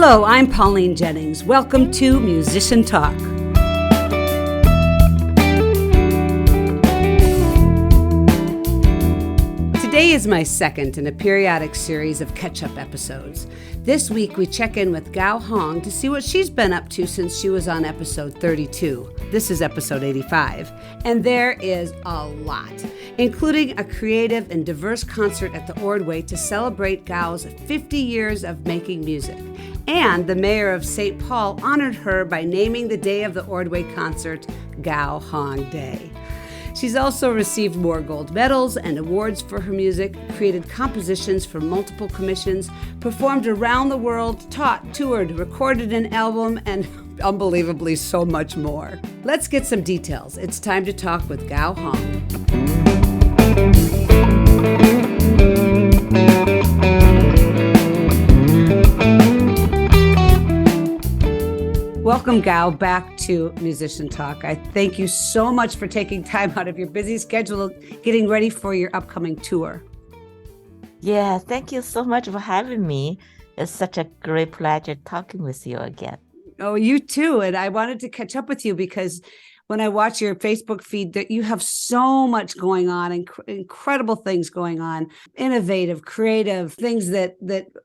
Hello, I'm Pauline Jennings. Welcome to Musician Talk. Today is my second in a periodic series of catch-up episodes. This week we check in with Gao Hong to see what she's been up to since she was on episode 32. This is episode 85, and there is a lot, including a creative and diverse concert at the Ordway to celebrate Gao's 50 years of making music. And the mayor of St. Paul honored her by naming the day of the Ordway concert Gao Hong Day. She's also received more gold medals and awards for her music, created compositions for multiple commissions, performed around the world, taught, toured, recorded an album, and unbelievably so much more. Let's get some details. It's time to talk with Gao Hong. Welcome, Gao, back to Musician Talk. I thank you so much for taking time out of your busy schedule, getting ready for your upcoming tour. Yeah, thank you so much for having me. It's such a great pleasure talking with you again. Oh, you too. And I wanted to catch up with you because when I watch your Facebook feed, that you have so much going on, incredible things going on, innovative, creative things that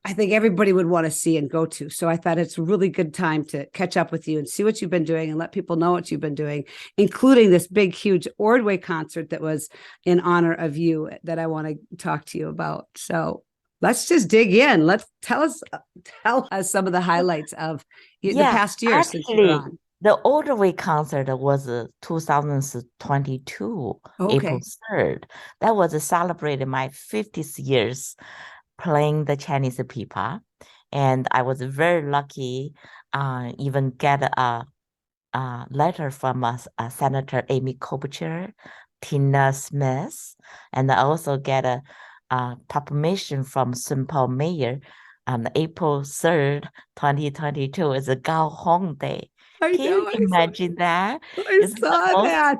I think everybody would want to see and go to. So I thought it's a really good time to catch up with you and see what you've been doing and let people know what you've been doing, including this big, huge Ordway concert that was in honor of you that I want to talk to you about. So let's just dig in. Let's tell us some of the highlights of the past year since you're on. The Ordway concert was 2022, April 3rd. That was celebrating my 50th years playing the Chinese pipa. And I was very lucky, even get a letter from Senator Amy Klobuchar, Tina Smith, and I also get a proclamation from St. Paul Mayor on April 3rd, 2022 is a Gao Hong Day. Can you imagine that? I saw that.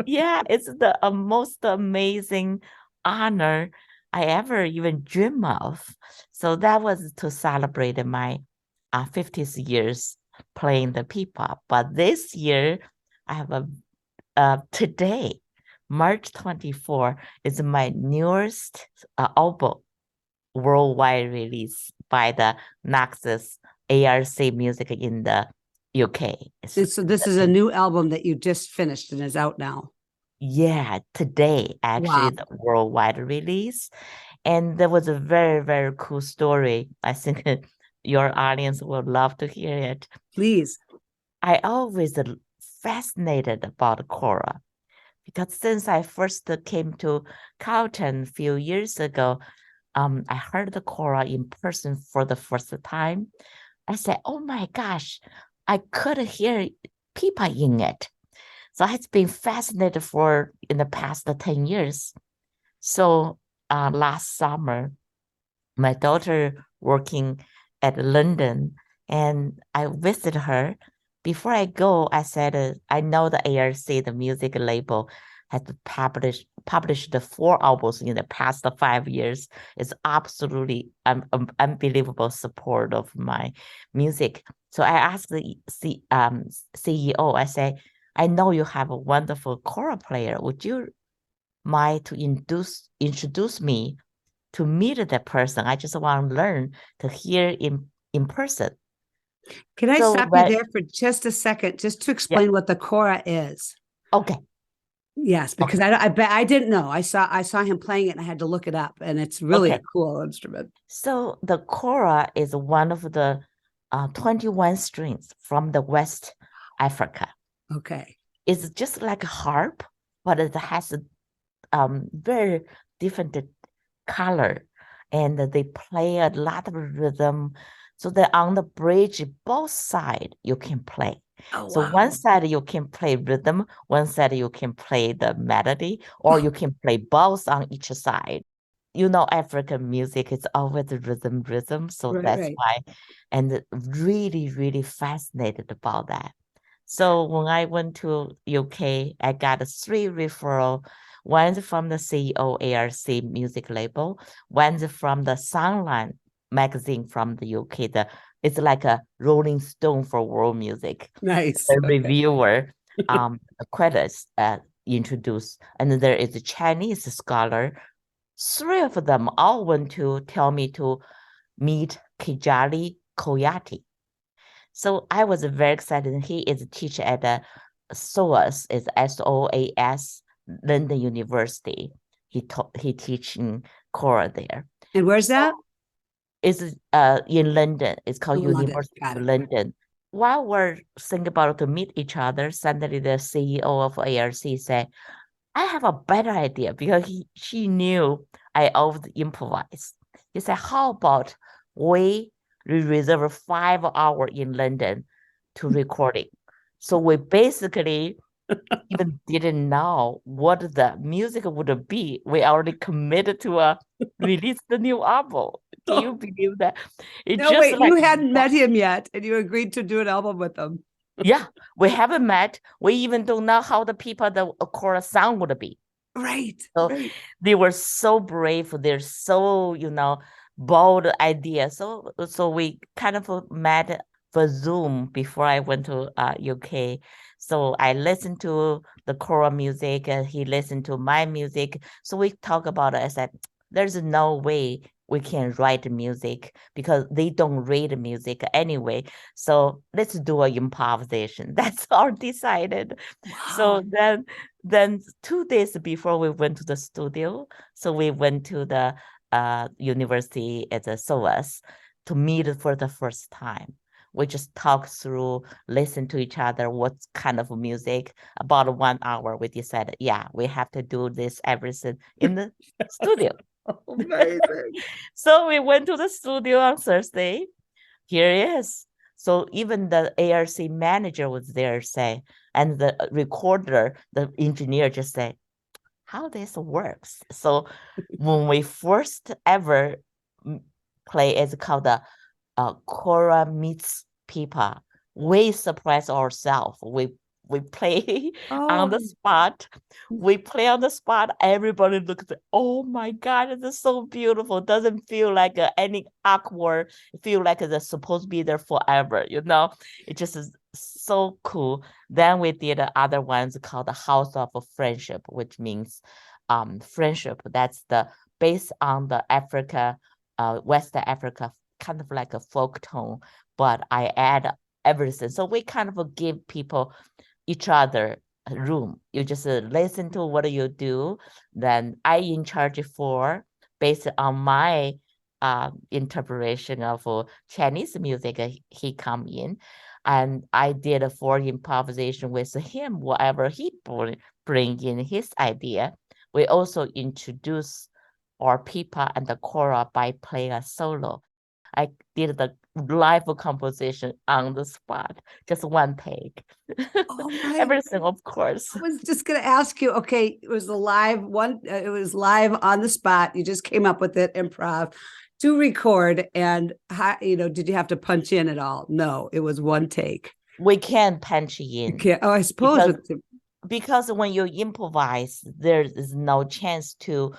Yeah, it's the most amazing honor I ever even dream of. So that was to celebrate my 50th years playing the pipa. But this year, I have today, March 24, is my newest album worldwide release by the Naxos ARC Music in the UK. So this is a new album that you just finished and is out now. Yeah, today actually the worldwide release. And there was a very, very cool story. I think your audience will love to hear it. Please. I always fascinated about kora because since I first came to Carlton a few years ago, I heard the kora in person for the first time. I said, oh my gosh, I could hear pipa in it. So I've been fascinated in the past 10 years. So last summer, my daughter working at London, and I visited her. Before I go, I said, I know the ARC, the music label, has published 4 albums in the past 5 years. It's absolutely unbelievable support of my music. So I asked the CEO, I say, I know you have a wonderful kora player. Would you mind to introduce me to meet that person? I just want to learn to hear in person. Can I stop you there for just a second, just to explain what the kora is? Okay. Yes, because I didn't know. I saw him playing it and I had to look it up, and it's really a cool instrument. So the kora is one of the 21 strings from the West Africa. Okay. It's just like a harp, but it has a very different color, and they play a lot of rhythm. So that on the bridge, both sides you can play. So one side you can play rhythm, one side you can play the melody, or you can play both on each side. You know, African music is always rhythm. So that's why, and really, really fascinated about that. So when I went to UK, I got 3 referrals. One's from the CEO ARC music label, one's from the Songline magazine from the UK. It's like a Rolling Stone for world music. Nice. The Okay. reviewer credits introduced, and there is a Chinese scholar. Three of them all went to tell me to meet Kijali Koyati. So I was very excited. He is a teacher at the SOAS, is SOAS, London University. He teaching choral there. And where's that? It's in London. It's called London. University Got of it. London. While we're thinking about to meet each other, suddenly the CEO of ARC said, I have a better idea, because she knew I always improvise. He said, how about we reserve 5 hours in London to recording? So we basically even didn't know what the music would be. We already committed to release the new album. Can you believe that? It No, just wait, like you hadn't met him yet, and you agreed to do an album with him. yeah, we haven't met. We even don't know how the people the chorus sound would be. Right. So right. they were so brave. They're so, bold idea. So we kind of met for Zoom before I went to UK. So I listened to the choral music, and he listened to my music. So we talk about it. I said, there's no way we can write music because they don't read music anyway. So let's do an improvisation. That's all decided. Wow. So then 2 days before we went to the studio, so we went to the university at the SOAS to meet for the first time. We just talked through, listen to each other, what kind of music. About 1 hour, we decided, yeah, we have to do this everything in the studio. Amazing. So we went to the studio on Thursday. Here it is. So even the ARC manager was there, say, and the recorder, the engineer just say, how this works. So when we first ever play, it's called the Cora Meets Pipa, we surprise ourselves. We play on the spot. We play on the spot. Everybody looks, oh my God, it is so beautiful. It doesn't feel like any awkward. It feels like it's supposed to be there forever, It just is so cool. Then we did other ones called the House of Friendship, which means friendship. That's based on the Africa, West Africa, kind of like a folk tone, but I add everything. So we kind of give people each other room. You just listen to what you do. Then I in charge for, based on my interpretation of Chinese music, he come in. And I did a for improvisation with him, whatever he bring in his idea. We also introduce our pipa and the kora by playing a solo. I did the live composition on the spot, just one take. Oh Everything, of course. I was just going to ask you. Okay, it was the live one. It was live on the spot. You just came up with it, improv, to record. And how, did you have to punch in at all? No, it was one take. We can punch in. You can't. Oh, I suppose because when you improvise, there is no chance to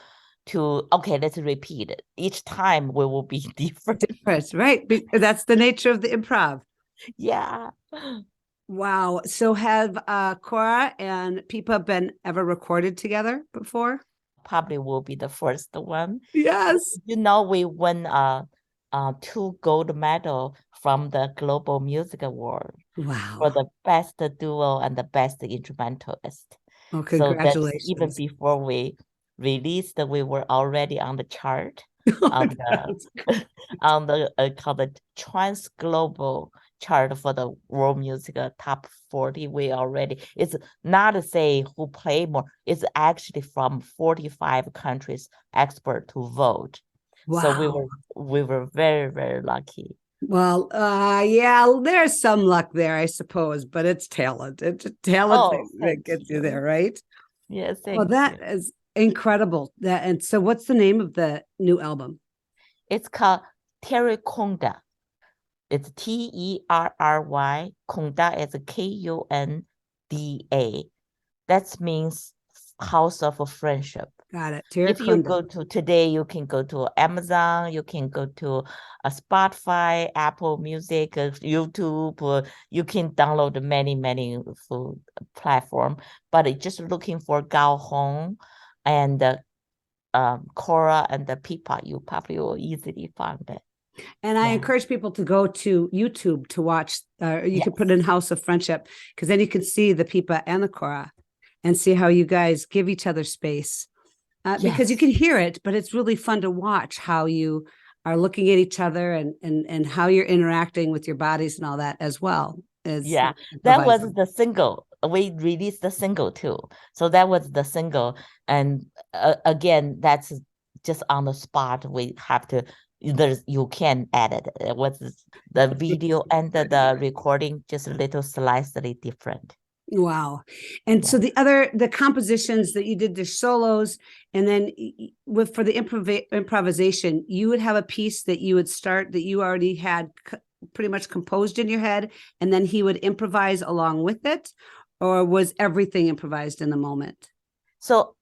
okay, let's repeat it. Each time we will be different. Right. That's the nature of the improv. Yeah. Wow. So have Cora and Pipa been ever recorded together before? Probably will be the first one. Yes. We won 2 gold medal from the Global Music Award. Wow. For the best duo and the best instrumentalist. Oh, congratulations. So that's even before we released, we were already on the chart, on the called the Trans Global chart for the world music top 40. We already, it's not to say who play more, it's actually from 45 countries expert to vote. Wow. So we were very, very lucky. Well, yeah, there's some luck there, I suppose, but it's talent. It's talent that gets you there, right? Yes. Well, that is incredible. And so what's the name of the new album? It's called Terraconda. It's Terry. Conda is Kunda. That means House of Friendship. Got it. If you go to today, you can go to Amazon, you can go to Spotify, Apple Music, YouTube, you can download many food platform, but just looking for Gao Hong and Cora and the Pipa, you probably will easily find it. And I encourage people to go to YouTube to watch, you can put in House of Friendship, because then you can see the Pipa and the Cora and see how you guys give each other space. Because you can hear it, but it's really fun to watch how you are looking at each other and how you're interacting with your bodies and all that as well. That was the single. We released the single too. So that was the single. And again, that's just on the spot. We have to, you can edit it. It was the video and the recording just a little slightly different. Wow. And so the compositions that you did, the solos, and then for the improvisation, you would have a piece that you would start that you already had pretty much composed in your head, and then he would improvise along with it, or was everything improvised in the moment? So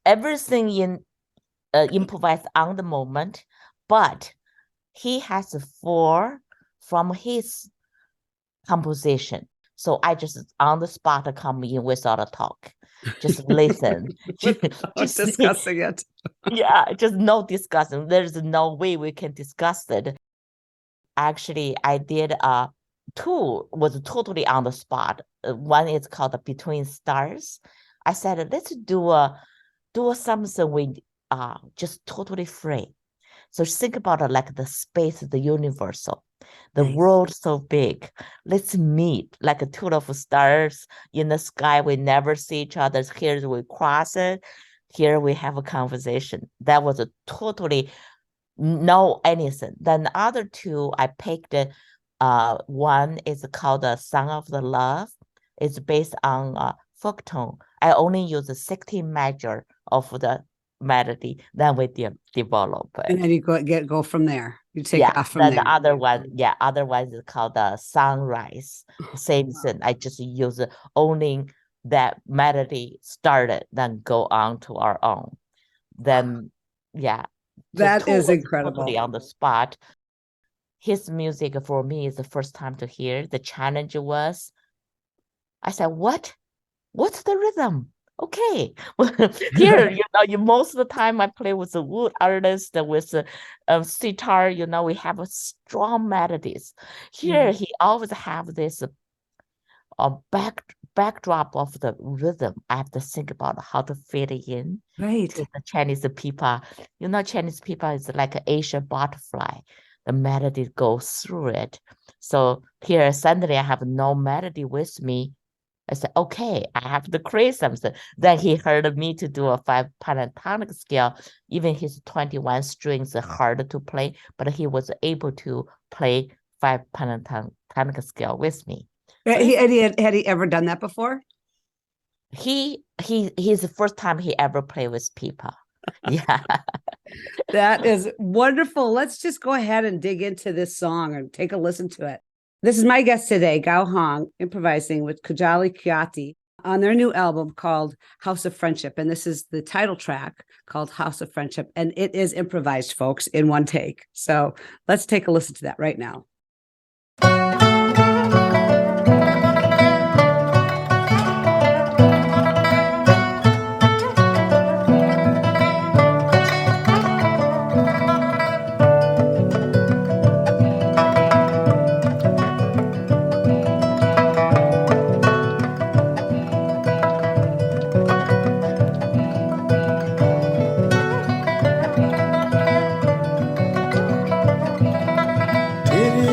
everything improvised on the moment, but he has 4 from his composition. So I just on the spot come in without a talk, just listen, just discussing it. Just no discussing. There's no way we can discuss it. Actually, I did 2 was totally on the spot. One is called Between Stars. I said, let's do something we just totally free. So think about it like the space, the universal. The world so big. Let's meet like a 2 of stars in the sky. We never see each other. Here we cross it. Here we have a conversation. That was a totally no anything. Then the other 2, I picked one is called the Song of the Love. It's based on folk tone. I only use the 16 measure of the melody. Then we develop it. And then you go from there. You take off from there. The other one is called the Sunrise. Same thing. I just use only that melody started, then go on to our own. Then that is incredible. Totally on the spot. His music for me is the first time to hear. The challenge was, I said, what's the rhythm? Okay, here, you most of the time I play with the wood artist, with the sitar, we have a strong melodies. Here, he always have this backdrop of the rhythm. I have to think about how to fit it in. Right. To the Chinese people, Chinese people is like an Asian butterfly. The melody goes through it. So here, suddenly I have no melody with me. I said, okay, I have to create something. Then he heard me to do a 5 pentatonic scale. Even his 21 strings are hard to play, but he was able to play 5 pentatonic scale with me. Had he ever done that before? He's the first time he ever played with people. That is wonderful. Let's just go ahead and dig into this song and take a listen to it. This is my guest today, Gao Hong, improvising with Kajali Kyati on their new album called House of Friendship. And this is the title track called House of Friendship. And it is improvised, folks, in one take. So let's take a listen to that right now. Teary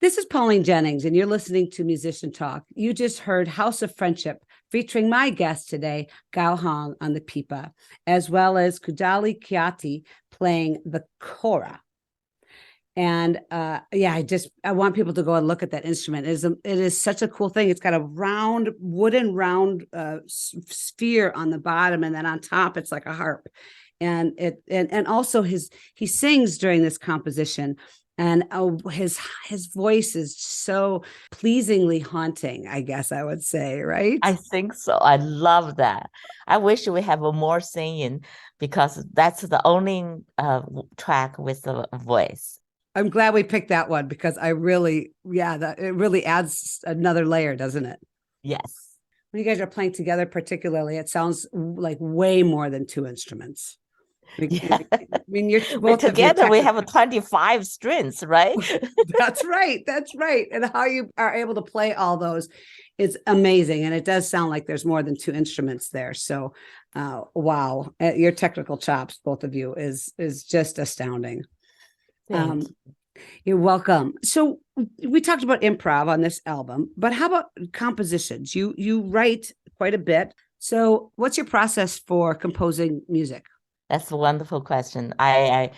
This is Pauline Jennings, and you're listening to Musician Talk. You just heard House of Friendship, featuring my guest today, Gao Hong on the pipa, as well as Kudali Kiati playing the kora. And I want people to go and look at that instrument. It is such a cool thing. It's got a wooden round sphere on the bottom, and then on top it's like a harp. And also he sings during this composition. And his voice is so pleasingly haunting, I guess I would say, right? I think so. I love that. I wish we have a more singing, because that's the only track with the voice. I'm glad we picked that one, because it really adds another layer, doesn't it? Yes. When you guys are playing together, particularly, it sounds like way more than two instruments. Yeah. I mean, you're both together we have 25 strings, right? That's right. That's right. And how you are able to play all those is amazing. And it does sound like there's more than two instruments there. So, wow, your technical chops, both of you, is just astounding. You're welcome. So we talked about improv on this album, but how about compositions? You write quite a bit. So what's your process for composing music? That's a wonderful question. I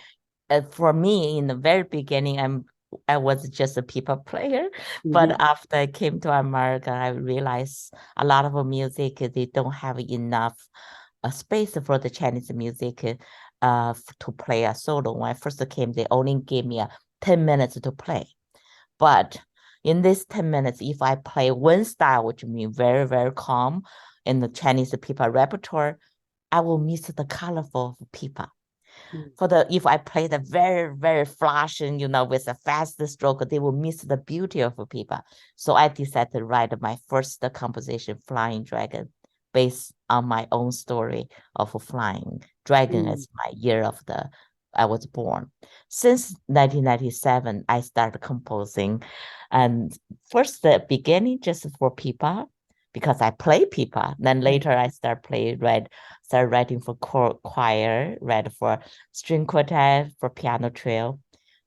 for me, in the very beginning, I was just a pipa player, but after I came to America, I realized a lot of music, they don't have enough space for the Chinese music to play a solo. When I first came, they only gave me 10 minutes to play. But in this 10 minutes, if I play one style, which means very, very calm in the Chinese pipa repertoire, I will miss the colorful pipa. If I play the very, very flashing, with a fast stroke, they will miss the beauty of a pipa. So I decided to write my first composition, Flying Dragon, based on my own story of flying. Dragon is my year I was born. Since 1997, I started composing. And first, the beginning just for pipa, because I play pipa. Then later I started writing for choir, read for string quartet, for piano trio.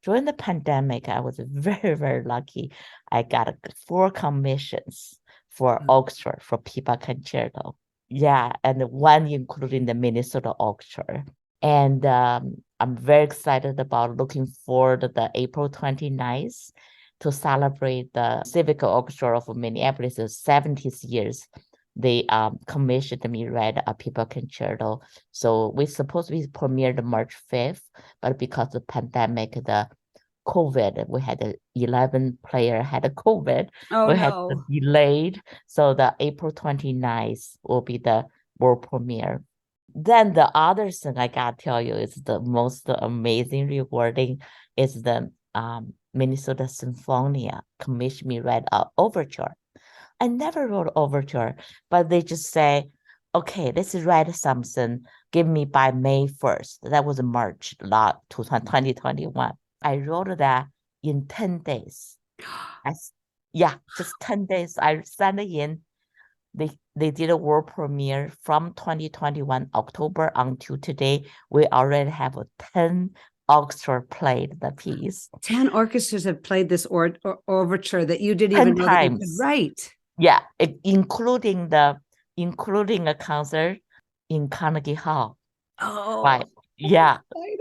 During the pandemic, I was very, very lucky. I got 4 commissions for orchestra, for pipa concerto. Yeah, and 1 including the Minnesota Orchestra. And I'm very excited about looking forward to the April 29th to celebrate the Civic Orchestra of Minneapolis' 70th years. They commissioned me write a pipa concerto. So we supposed to be premiered March 5th, but because of the pandemic, the COVID, we had 11 player had a COVID. Oh, we no. had to delayed. So the April 29th will be the world premiere. Then the other thing I gotta tell you is the most amazing, rewarding is the Minnesota Symphonia commissioned me write an overture. I never wrote overture, but they just say, okay, let's write something. Give me by May 1st. That was March 2021. I wrote that in 10 days. Just 10 days. I sent it in. They did a world premiere from 2021 October until today. We already have 10 orchestra played the piece. 10 orchestras have played this overture that you didn't even know that you could write. Yeah, including a concert in Carnegie Hall. Oh, right. Yeah,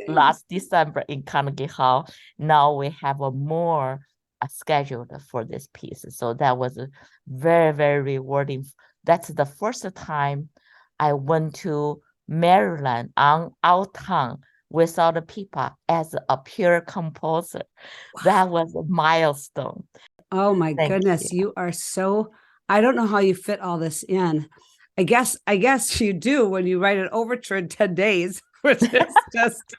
last December in Carnegie Hall. Now we have a more scheduled for this piece. So that was very, very rewarding. That's the first time I went to Maryland on out town without a pipa as a pure composer. Wow. That was a milestone. Oh my goodness, you are so, I don't know how you fit all this in. I guess you do when you write an overture in 10 days, which is just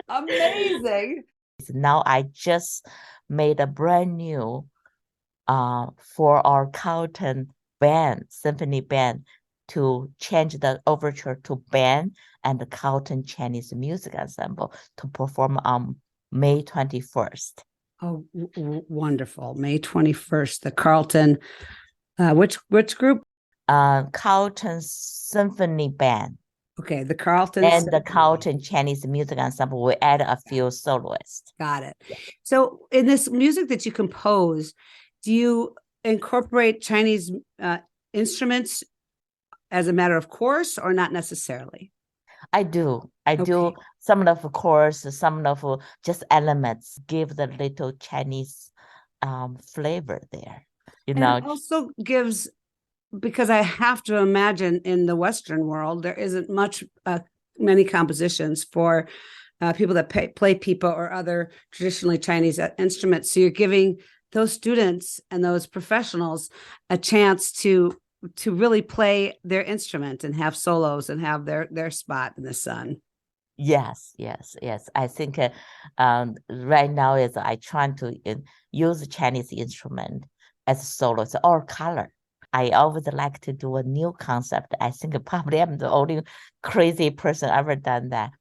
amazing. Now I just made a brand new for our Carlton band, symphony band, to change the overture to band and the Carlton Chinese Music Ensemble to perform on May 21st. Oh, wonderful. May 21st, the Carlton, which group? Carlton Symphony Band. Okay, the Carlton and the Carlton Chinese Music Ensemble. We add a few soloists. Got it. So in this music that you compose, do you incorporate Chinese instruments as a matter of course or not necessarily? I do. I do some of course, some of just elements, give the little Chinese flavor there. It also gives, because I have to imagine in the Western world, there isn't many compositions for people that play pipa or other traditionally Chinese instruments. So you're giving those students and those professionals a chance to really play their instrument and have solos and have their spot in the sun. Yes. I think right now is I trying to use Chinese instrument as soloist or color. I always like to do a new concept. I think probably I'm the only crazy person ever done that.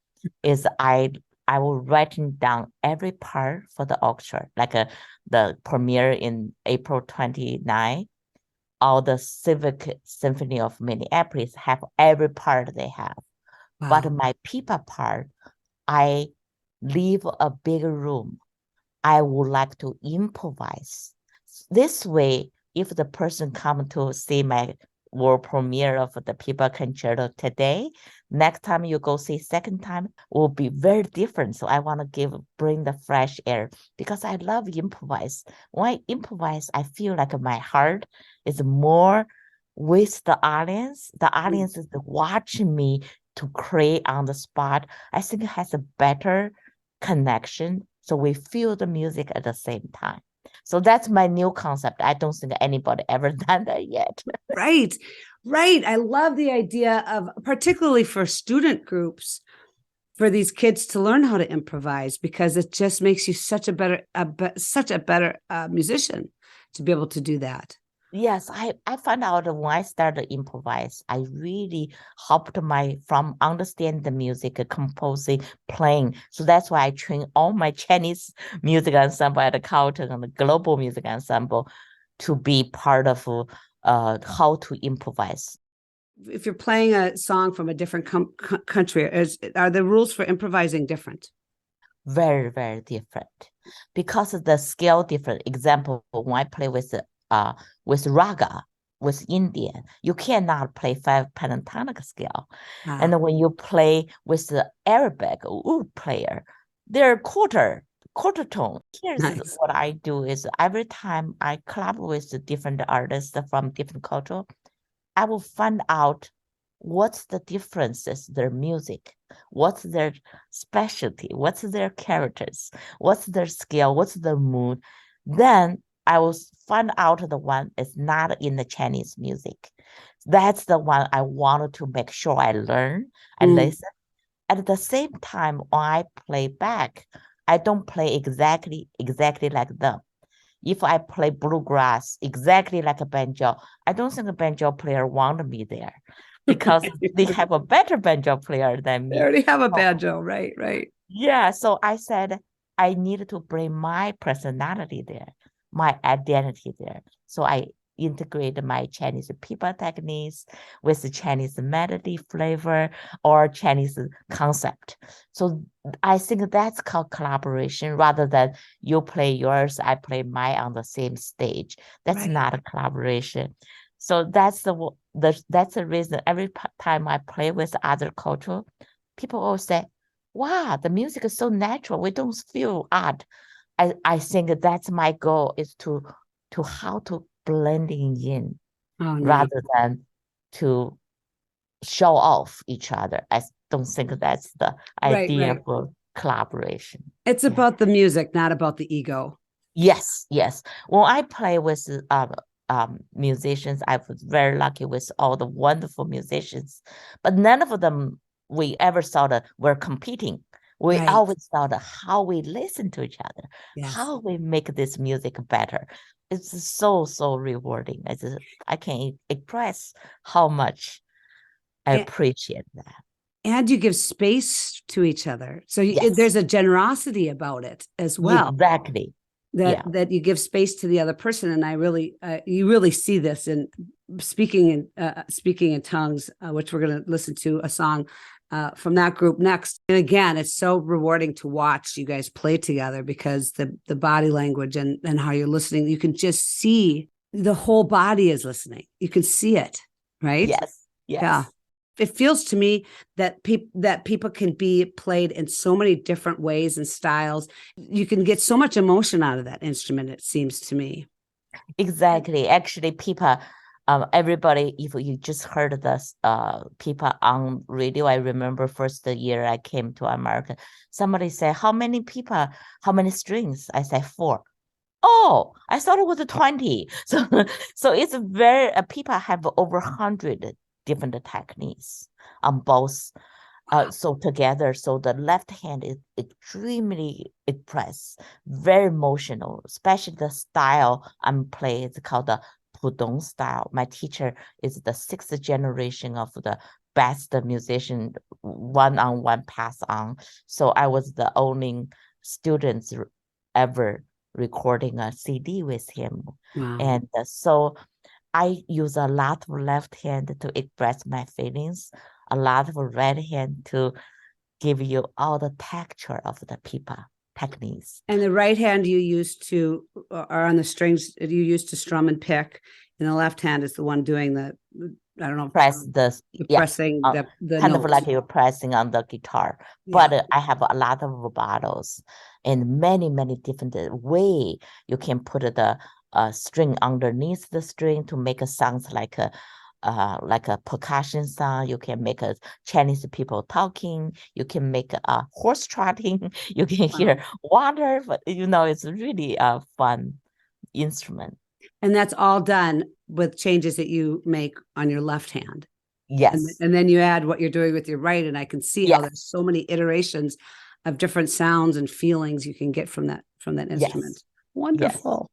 Is I will writing down every part for the orchestra, like the premiere in April 29. All the Civic Symphony of Minneapolis have every part they have. Wow. But my pipa part, I leave a bigger room. I would like to improvise. This way, if the person come to see my world premiere of the pipa concerto today, next time you go see second time will be very different. So I want to bring the fresh air because I love improvise. When I improvise, I feel like my heart is more with the audience. The audience is watching me to create on the spot. I think it has a better connection. So we feel the music at the same time. So that's my new concept. I don't think anybody ever done that yet. Right. I love the idea of, particularly for student groups, for these kids to learn how to improvise, because it just makes you such a better musician to be able to do that. Yes, I found out that when I started to improvise, I really helped from understand the music, composing, playing. So that's why I train all my Chinese music ensemble at the Carlton and the Global Music Ensemble to be part of how to improvise. If you're playing a song from a different country, are the rules for improvising different? Very, very different because of the scale different. Example, when I play with raga, with Indian, you cannot play 5 pentatonic scale. And when you play with the Arabic oud player, they're quarter tone. Here's nice. what I do is every time I collaborate with different artists from different culture, I will find out what's the differences, their music, what's their specialty, what's their characters, what's their skill, what's their mood. Then I will find out the one is not in the Chinese music. That's the one I wanted to make sure I learn, I listen. At the same time, when I play back, I don't play exactly like them. If I play bluegrass exactly like a banjo, I don't think a banjo player wanted me there because they have a better banjo player than me. They already have a banjo, right? Yeah, so I said I needed to bring my personality there, my identity there. So I integrated my Chinese pipa techniques with the Chinese melody flavor or Chinese concept. So I think that's called collaboration rather than you play yours, I play mine on the same stage. That's not a collaboration. So that's the reason every time I play with other culture, people always say, wow, the music is so natural. We don't feel odd. I think that's my goal is to how to blending in rather than to show off each other. I don't think that's the idea for collaboration. It's about the music, not about the ego. Yes. When I play with musicians, I was very lucky with all the wonderful musicians, but none of them we ever thought were competing. We always thought how we listen to each other, how we make this music better. It's so rewarding. I can't express how much I appreciate that. And you give space to each other. So there's a generosity about it as well. Exactly. That you give space to the other person. And I really, you really see this in speaking in tongues, which we're going to listen to a song from that group next. And again, it's so rewarding to watch you guys play together because the body language and how you're listening, you can just see the whole body is listening. You can see it, right? Yes. Yeah. It feels to me that people can be played in so many different ways and styles. You can get so much emotion out of that instrument, it seems to me. Exactly. Actually, people, everybody, if you just heard this, people on radio, I remember first the year I came to America, somebody said, how many strings? I said 4. Oh, I thought it was 20. So it's very, people have over 100 different techniques on both. So together, so the left hand is extremely expressed, very emotional, especially the style I'm playing. It's called the Pudong style. My teacher is the 6th generation of the best musician, one-on-one pass on. So I was the only students ever recording a CD with him. Wow. And so I use a lot of left hand to express my feelings, a lot of right hand to give you all the texture of the pipa techniques. And the right hand you use to, are on the strings you use to strum and pick, and the left hand is the one doing the, I don't know, pressing the kind notes. of like you're pressing on the guitar. But I have a lot of vibratos and many different way you can put the string underneath the string to make a sounds like a percussion sound. You can make a Chinese people talking. You can make a horse trotting. You can hear water. But it's really a fun instrument. And that's all done with changes that you make on your left hand. Yes. And then you add what you're doing with your right. And I can see how there's so many iterations of different sounds and feelings you can get from that instrument. Wonderful.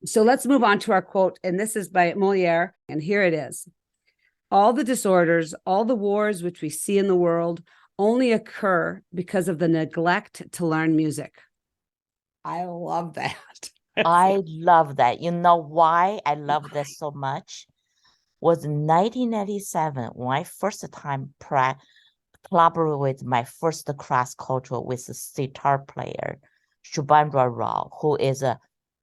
So let's move on to our quote. And this is by Moliere. And here it is. All the disorders, all the wars which we see in the world only occur because of the neglect to learn music. I love that. I love that. You know why I love this so much? Was in 1997 when I first time collaborated with my first cross cultural with a sitar player, Shubhandra Rao, who is a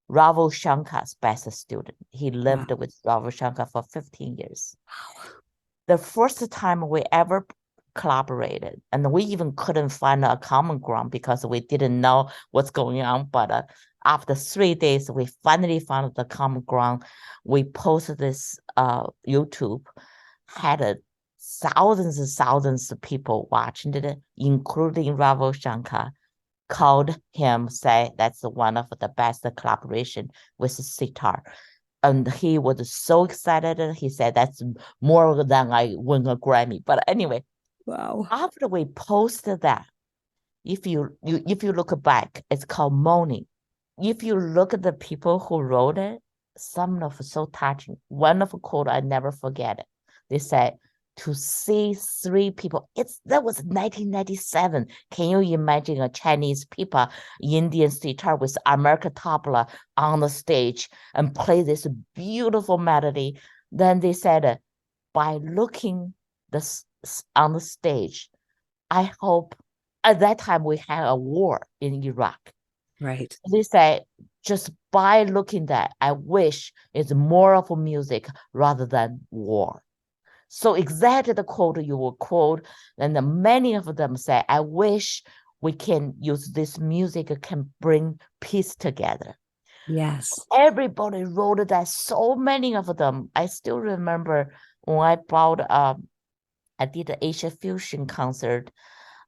Ravi Shankar's best student. He lived with Ravi Shankar for 15 years. The first time we ever collaborated, and we even couldn't find a common ground because we didn't know what's going on. But after 3 days, we finally found the common ground. We posted this YouTube, had thousands and thousands of people watching it, including Ravi Shankar. Called him, say that's one of the best collaboration with sitar. And he was so excited. He said that's more than I win a Grammy. But anyway, wow. After we posted that, if you look back, it's called moaning. If you look at the people who wrote it, some of so touching. One of a quote I never forget it. They said, to see three people, that was 1997. Can you imagine a Chinese people, Indian sitar with American tabla on the stage and play this beautiful melody? Then they said, by looking on the stage, I hope at that time we had a war in Iraq. Right. They say just by looking that, I wish it's more of music rather than war. So exactly the quote you will quote, and many of them say, I wish we can use this music can bring peace together. Yes. Everybody wrote that, so many of them. I still remember when I did the Asia Fusion concert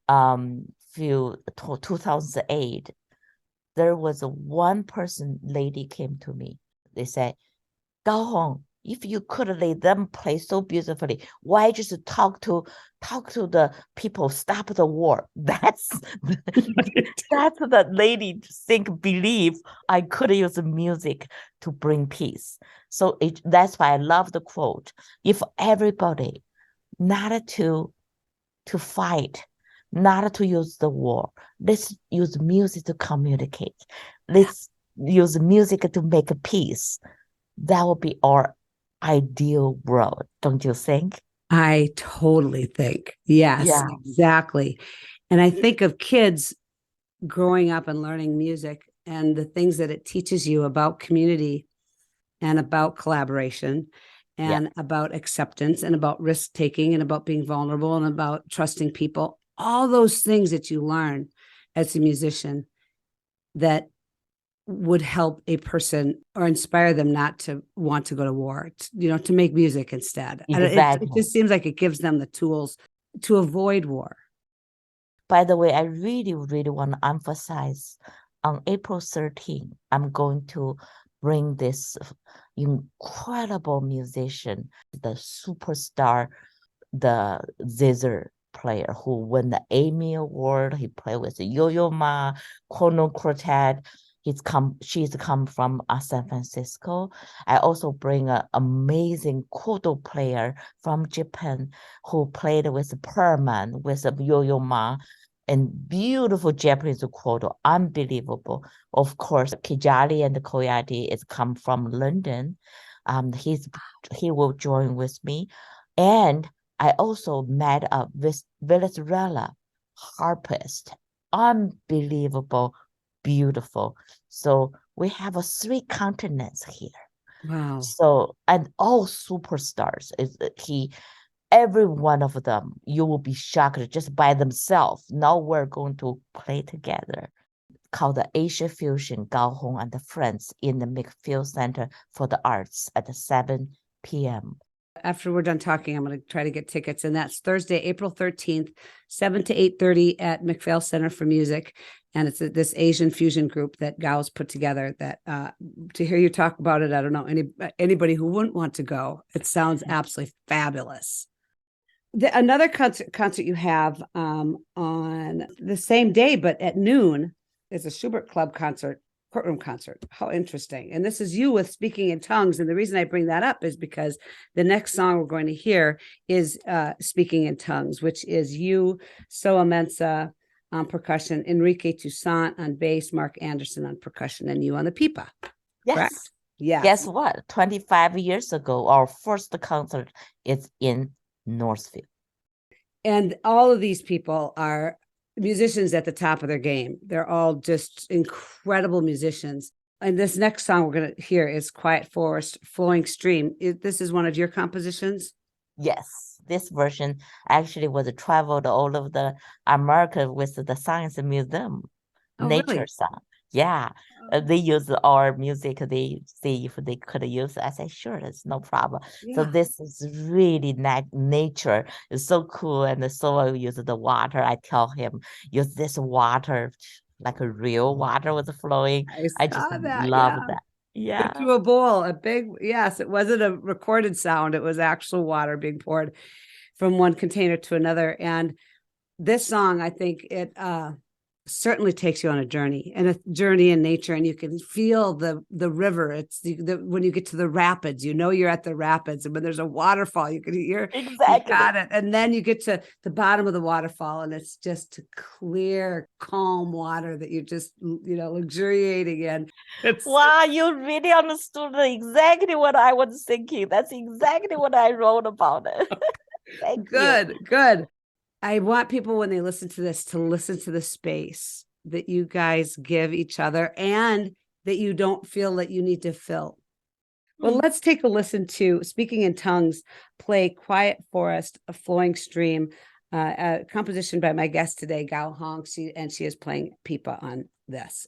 2008. There was one lady came to me. They said, Gao Hong, if you could let them play so beautifully, why just talk to the people, stop the war? That's the lady believe I could use music to bring peace. So that's why I love the quote. If everybody not to fight, not to use the war, let's use music to communicate. Let's use music to make a peace. That would be our ideal world, don't you think? I totally think. Yes, Yeah. exactly. And I think of kids growing up and learning music and the things that it teaches you about community and about collaboration and about acceptance and about risk taking and about being vulnerable and about trusting people. All those things that you learn as a musician that would help a person or inspire them not to want to go to war, to make music instead. Exactly. It just seems like it gives them the tools to avoid war. By the way, I really, really want to emphasize on April 13th, I'm going to bring this incredible musician, the superstar, the zither player who won the Emmy Award. He played with Yo-Yo Ma, Cornell Quartet. She's come from San Francisco. I also bring an amazing koto player from Japan who played with Perman, with Yo-Yo Ma, and beautiful Japanese koto, unbelievable. Of course, Kijali and Koyati is come from London. He will join with me. And I also met a Venezuela harpist, unbelievable, beautiful. So we have 3 continents here. Wow. So, and all superstars. Every one of them, you will be shocked just by themselves. Now we're going to play together. Called the Asia Fusion, Gao Hong and the Friends in the McPhail Center for the Arts at 7 p.m. After we're done talking, I'm going to try to get tickets. And that's Thursday, April 13th, 7 to 8:30 at McPhail Center for Music. And it's this Asian fusion group that Gao's put together that to hear you talk about it, I don't know anybody who wouldn't want to go. It sounds absolutely fabulous. Another concert you have on the same day, but at noon, is a Schubert Club concert. Of courtroom concert. How interesting. And this is you with speaking in tongues. And the reason I bring that up is because the next song we're going to hear is Speaking in Tongues, which is you, Soa Mensa on percussion, Enrique Toussaint on bass, Mark Anderson on percussion, and you on the pipa. Yes. Correct? Yes. Guess what? 25 years ago, our first concert is in Northfield. And all of these people are musicians at the top of their game. They're all just incredible musicians. And this next song we're going to hear is Quiet Forest, Flowing Stream. This is one of your compositions? Yes, this version actually was traveled all over the America with the Science Museum, nature really? song. Yeah, they use our music. They see if they could use it. I said, sure, that's no problem. Yeah. So this is really nature. It's so cool. And so I use the water. I tell him, use this water like a real water was flowing. I just love that. Yeah. Into a bowl, a big, yes, it wasn't a recorded sound. It was actual water being poured from one container to another. And this song, I think it certainly takes you on a journey in nature, and you can feel the river. It's when you get to the rapids, you're at the rapids, and when there's a waterfall, you can hear exactly. You got it. And then you get to the bottom of the waterfall, and it's just clear, calm water that you're just luxuriating in. Wow, you really understood exactly what I was thinking. That's exactly what I wrote about it. Thank you. Good. I want people, when they listen to this, to listen to the space that you guys give each other and that you don't feel that you need to fill. Well, let's take a listen to Speaking in Tongues, play Quiet Forest, a Flowing Stream, a composition by my guest today, Gao Hong, she is playing pipa on this.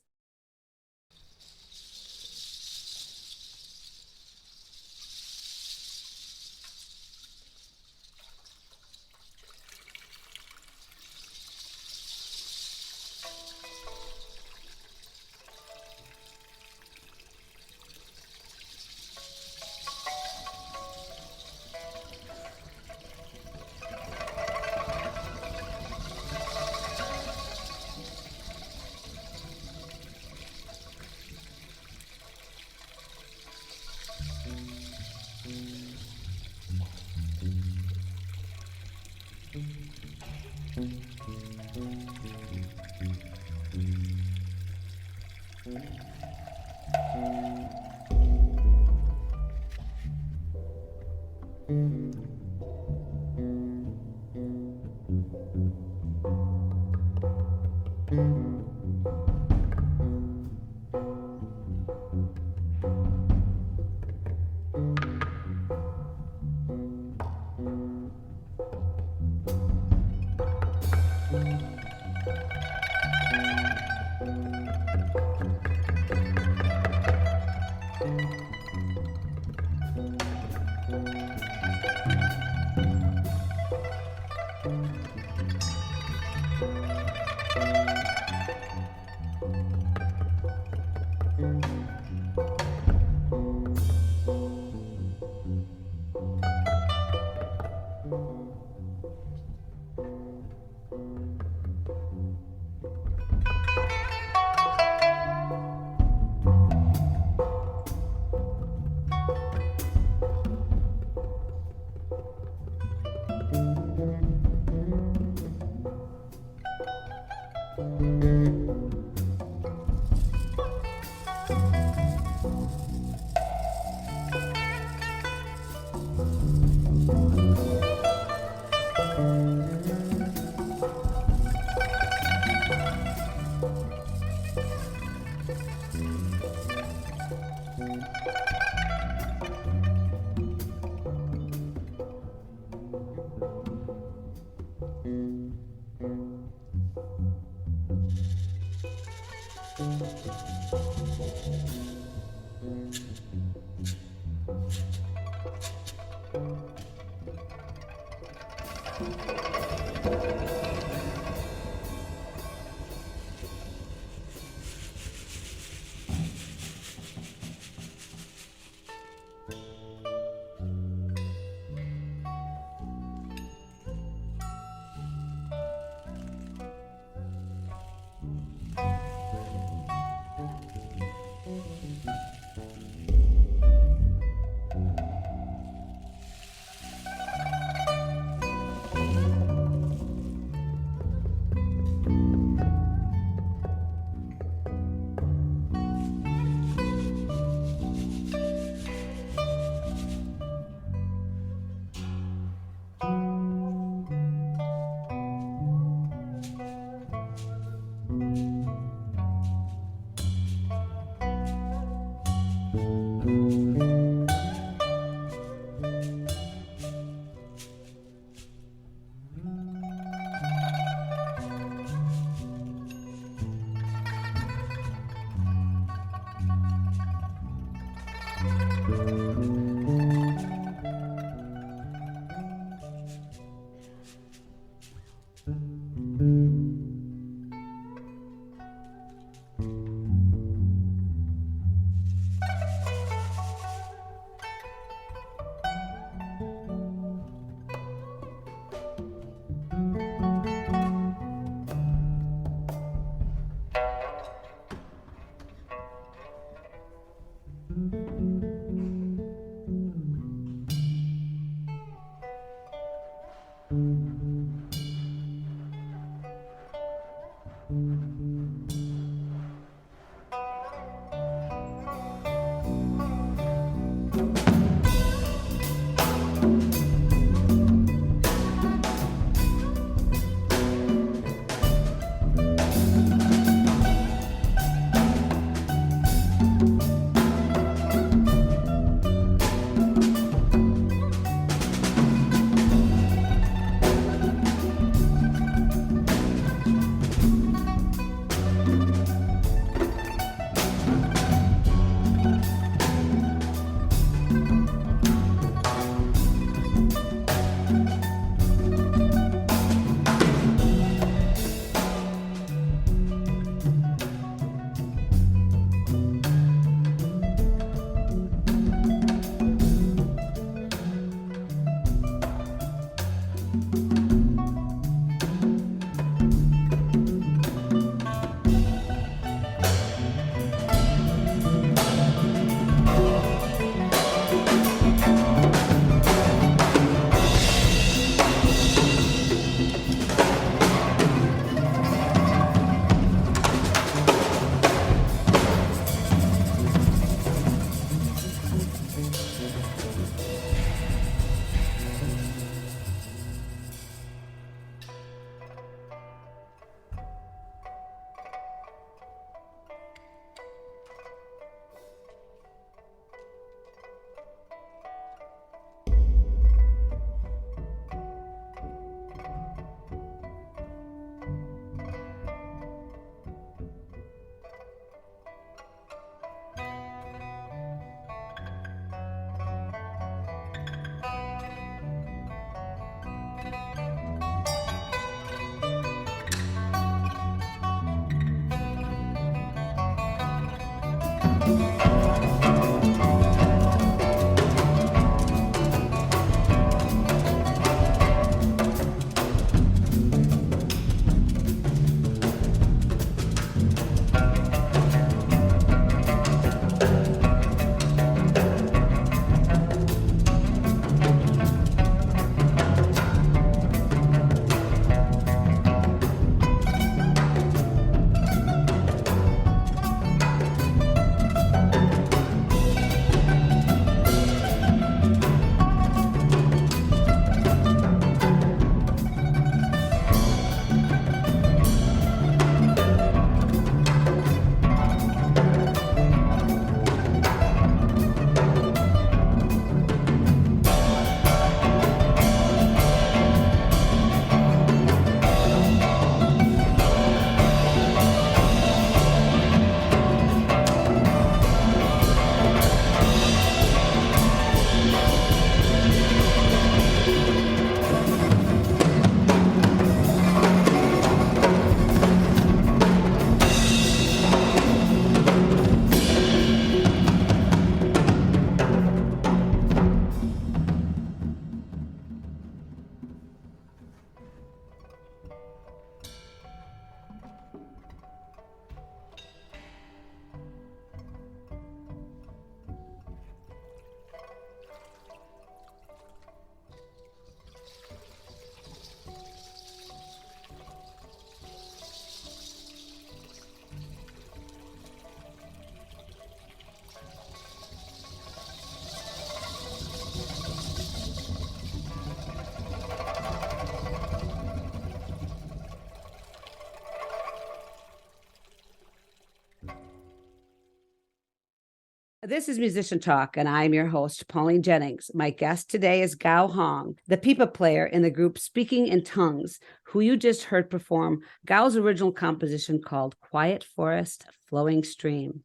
This is Musician Talk, and I'm your host, Pauline Jennings. My guest today is Gao Hong, the pipa player in the group Speaking in Tongues, who you just heard perform Gao's original composition called Quiet Forest, Flowing Stream.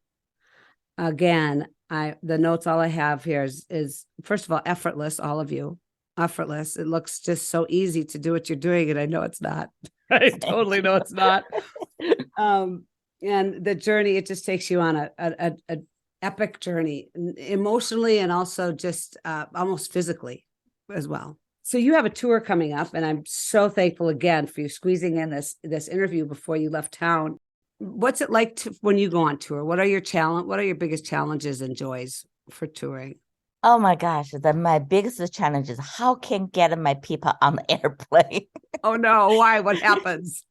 Again, the notes all I have here is first of all, effortless, all of you. Effortless. It looks just so easy to do what you're doing, and I know it's not. I totally know it's not. And the journey, it just takes you on a epic journey, emotionally and also just almost physically as well. So you have a tour coming up, and I'm so thankful again for you squeezing in this interview before you left town. What's it like when you go on tour? What are your biggest challenges and joys for touring? Oh my gosh, my biggest challenge is how can get my people on the airplane. Oh no, why? What happens?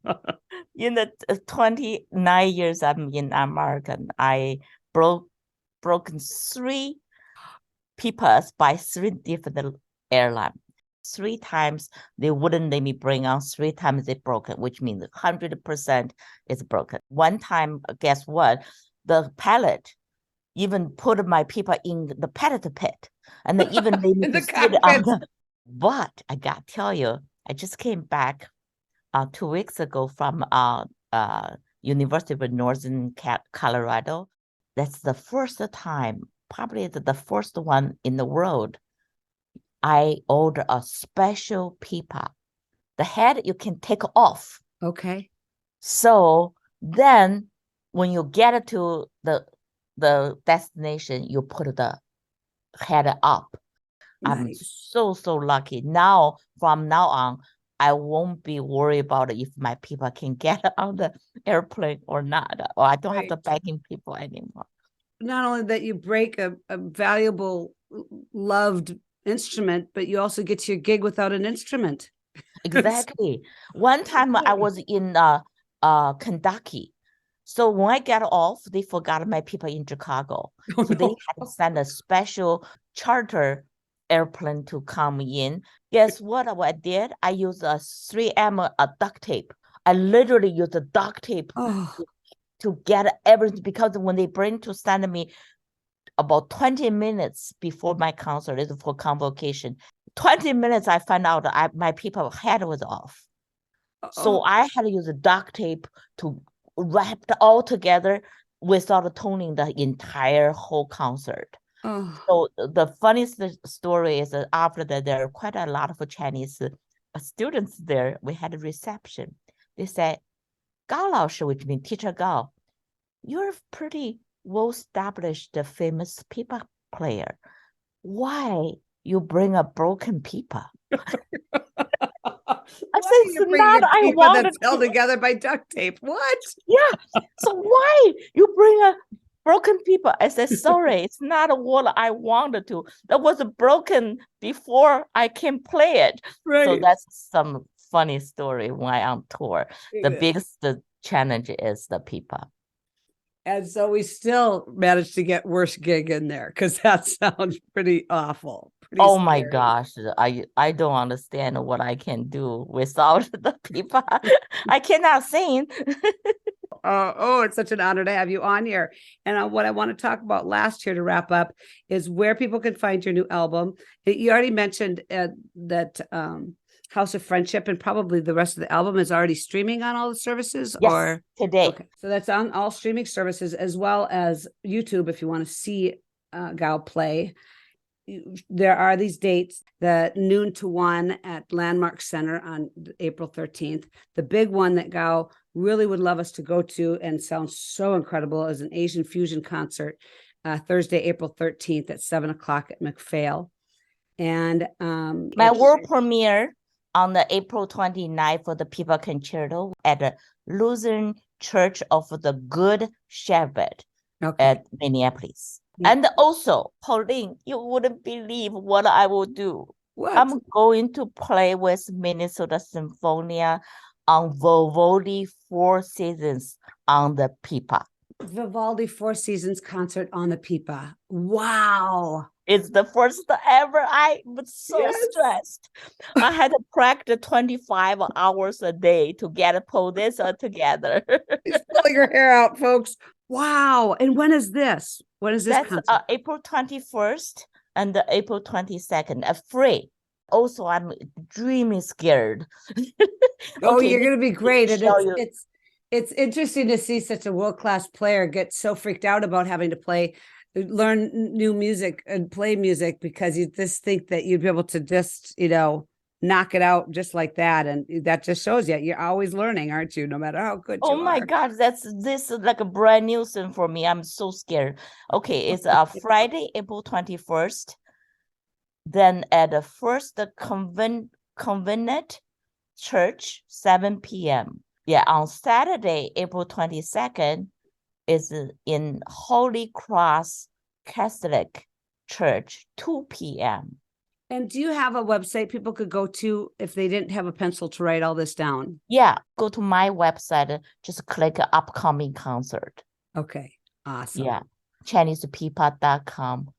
In the 29 years I'm in America, I broken 3 people by 3 different airlines. 3 times they wouldn't let me bring on, 3 times they broken, which means 100% is broken. One time, guess what? The pilot even put my people in the pilot pit, and they even made me In to the sit on cockpit. But I got to tell you, I just came back 2 weeks ago from University of Northern Colorado. That's the first time, probably the first one in the world, I order a special pipa. The head you can take off. Okay. So then when you get to the destination, you put the head up. I'm Nice. so lucky. Now, from now on, I won't be worried about if my people can get on the airplane or not, or I don't have to begging people anymore. Not only that you break a valuable, loved instrument, but you also get to your gig without an instrument. Exactly. One time I was in Kentucky. So when I got off, they forgot my people in Chicago. Oh, So they no. had to send a special charter airplane to come in. Guess what I did? I used a 3M duct tape. I literally used a duct tape Oh, to get everything, because when they bring to send me about 20 minutes before my concert is for convocation. 20 minutes, I found out my people head was off. So oh, I had to use a duct tape to wrap it all together without toning the entire whole concert. oh. So the funniest story is that after that, there are quite a lot of Chinese students there. We had a reception. They said, Gao 老师, which means teacher Gao, you're a pretty well-established famous pipa player. Why you bring a broken pipa? I said, Why are it's you bringing not a I pipa wanted that's held to. together by duct tape? What? Yeah. So why you bring a broken pipa? I said, sorry, it's not what I wanted to. That was broken before I can play it. Right. So that's some funny story when I'm on tour. The Yeah. biggest challenge is the pipa. And so we still managed to get worse gig in there because that sounds pretty awful. Pretty Oh my scary. gosh, I don't understand what I can do without the pipa. I cannot sing. It's such an honor to have you on here. And what I want to talk about last here to wrap up is where people can find your new album. You already mentioned that House of Friendship, and probably the rest of the album is already streaming on all the services. Yes, or today. Okay, so that's on all streaming services as well as YouTube if you want to see Gao play. There are these dates: the noon to 1 at Landmark Center on April 13th. The big one that Gao really would love us to go to and sounds so incredible is an Asian fusion concert, Thursday, April 13th at 7 o'clock at McPhail. And my world premiere on the April 29th for the Pipa Concerto at the Lutheran Church of the Good Shepherd at Minneapolis. And also, Pauline, you wouldn't believe what I will do. What? I'm going to play with Minnesota Symphonia on Vivaldi 4 Seasons on the Pipa. Vivaldi 4 Seasons concert on the Pipa. Wow. It's the first ever. I was so stressed. I had to practice 25 hours a day to pull this together. She's pulling her hair out, folks. Wow. And when is this? When is this concert? That's April 21st and April 22nd. Free. Also, I'm dreaming scared. Okay, you're going to be great. And it's interesting to see such a world-class player get so freaked out about having to learn new music and play music, because you just think that you'd be able to just, knock it out just like that. And that just shows you're always learning, aren't you? No matter how good you are. Oh my God, this is like a brand new thing for me. I'm so scared. Okay, it's Friday, April 21st. Then at the First Covenant Church, 7 p.m. Yeah, on Saturday, April 22nd, is in Holy Cross Catholic church, 2 p.m. And do you have a website people could go to if they didn't have a pencil to write all this down? Yeah, go to my website, just click upcoming concert. Okay, awesome. Yeah, ChinesePeapod.com.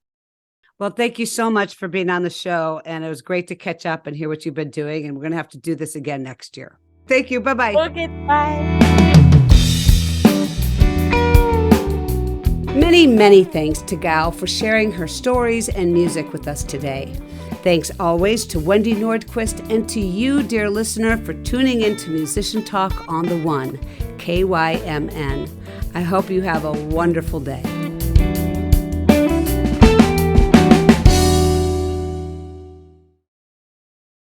Well, thank you so much for being on the show. And it was great to catch up and hear what you've been doing. And we're going to have to do this again next year. Thank you. Bye-bye. Okay, bye. Many, many thanks to Gao for sharing her stories and music with us today. Thanks always to Wendy Nordquist and to you, dear listener, for tuning in to Musician Talk on the One, KYMN. I hope you have a wonderful day.